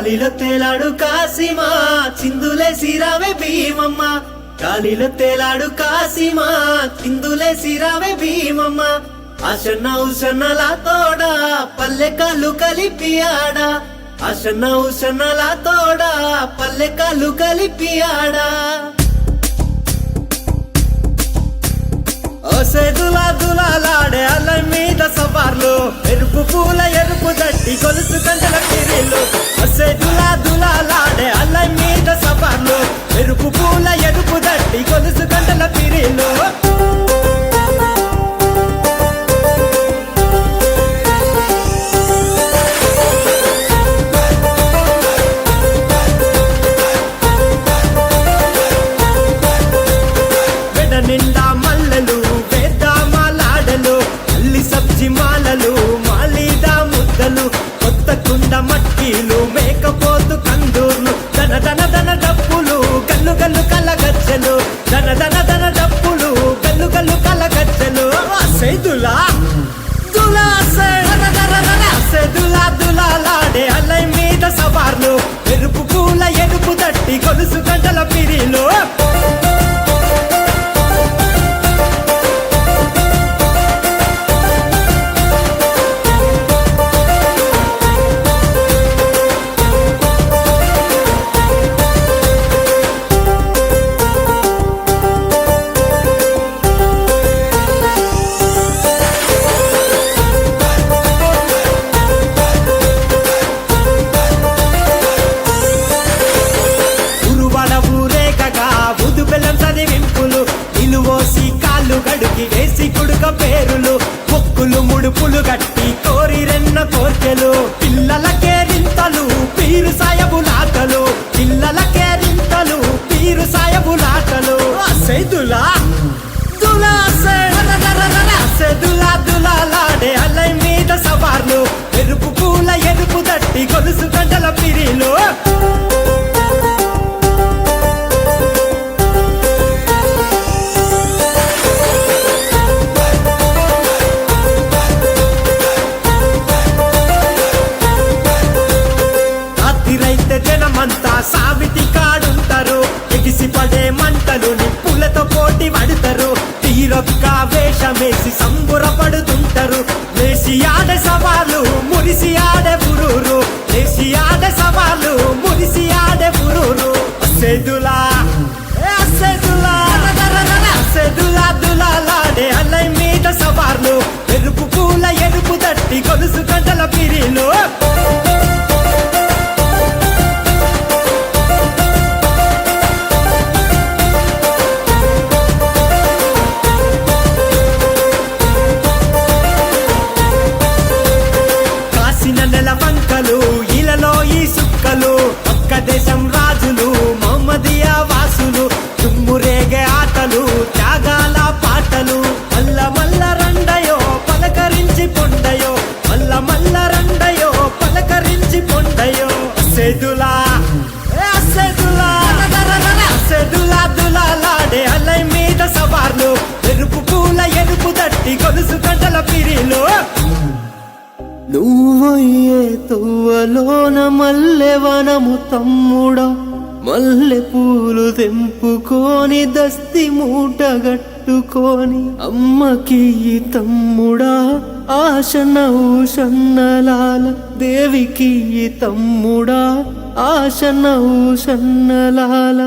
గాలిలో తేలాడు కాసిమా చిందులే సిరావే భీమమ్మ గాలిలో తేలాడు కాసిమా చిందులే సిరావే భీమమ్మ ఆశన్న ఉషన్నల తోడా పల్లె కాళ్ళు కలిపి ఆడా ఆశన్న ఉషన్నల తోడా పల్లె కాళ్ళు కలిపి ఆడా దులాడే అల్ల మీద సవార్లు ఎరుపు పూల ఎరుపు దట్టి గొలుసు గంటల పిరిలు దులాడే అల్ల మీద సవార్లు ఎరుపు పూల ఎరుపు దట్టి గొలుసు గంటల పిరిలు నిండా మల్లెలు వేద్దామాలాడలు అల్లి సబ్జి మాలలు మాలీదా ముద్దలు కొత్త కుండ మట్కీలు మేకపోతు కందూర్లు దన దన దన డప్పులు గల్లు గల్లు కలగచ్చలు దన దన దన డప్పులు గల్లు గల్లు కలగచ్చలు దులాడే అల్లై మీద సవార్లు ఎరుపు పూల ఎరుపు దట్టి గొలుసు గంటల పిరిలు గడికి వేసి కుడుక పేరులు మొక్కులు ముడుపులు గట్టి కోరి రెన్న కోర్కెలు పిల్లలకే రింతలు పీరు సాయబులాటలు పిల్లలకే రింతలు పీరు సాయబులాటలు దులాడే అల్లై మీద సవార్లు ఎరుపు పూల ఎరుపు దట్టి గొలుసు గంటల పిరిలు జనమంతా సావిటి కాడుంటారు ఎగిసి పడే మంటలు నిప్పులతో పోటీ పడతారు తీరొక్క వేషమేసి సంబురపడుతుంటారు వేసి ఆడే సవాలు మురిసి ఆడే పురూరు వేసి ఆడే సవాలు మురిసి ఆడే పురూరు దులాడే అల్లై మీద సవార్లు ఎరుపు పూల ఎరుపు దట్టి గొలుసు గంటల పిరిలు వంకలు ఇలలో ఈ సుక్కలు ఒక్క దేశం రాజులు మహమ్మదియా వాసులు తుమ్మురేగే ఆటలు త్యాగాల పాటలు మల్ల మల్ల రండయో పలకరించి పొండయో మల్ల మల్ల రండయో పలకరించి పొండయో దులాడే అల్లై మీద సవార్లు ఎరుపు పూల ఎరుపు దట్టి గొలుసు గంటల పిరిలు నువ్వయ్యే తొవ్వలోన మల్లె వనము తమ్ముడా మల్లె పూలు తెంపుకొని దస్తి మూట గట్టుకొని అమ్మకి తమ్ముడా ఆశన ఊషన్నలాల దేవికి తమ్ముడా ఆశన ఊషన్నలాల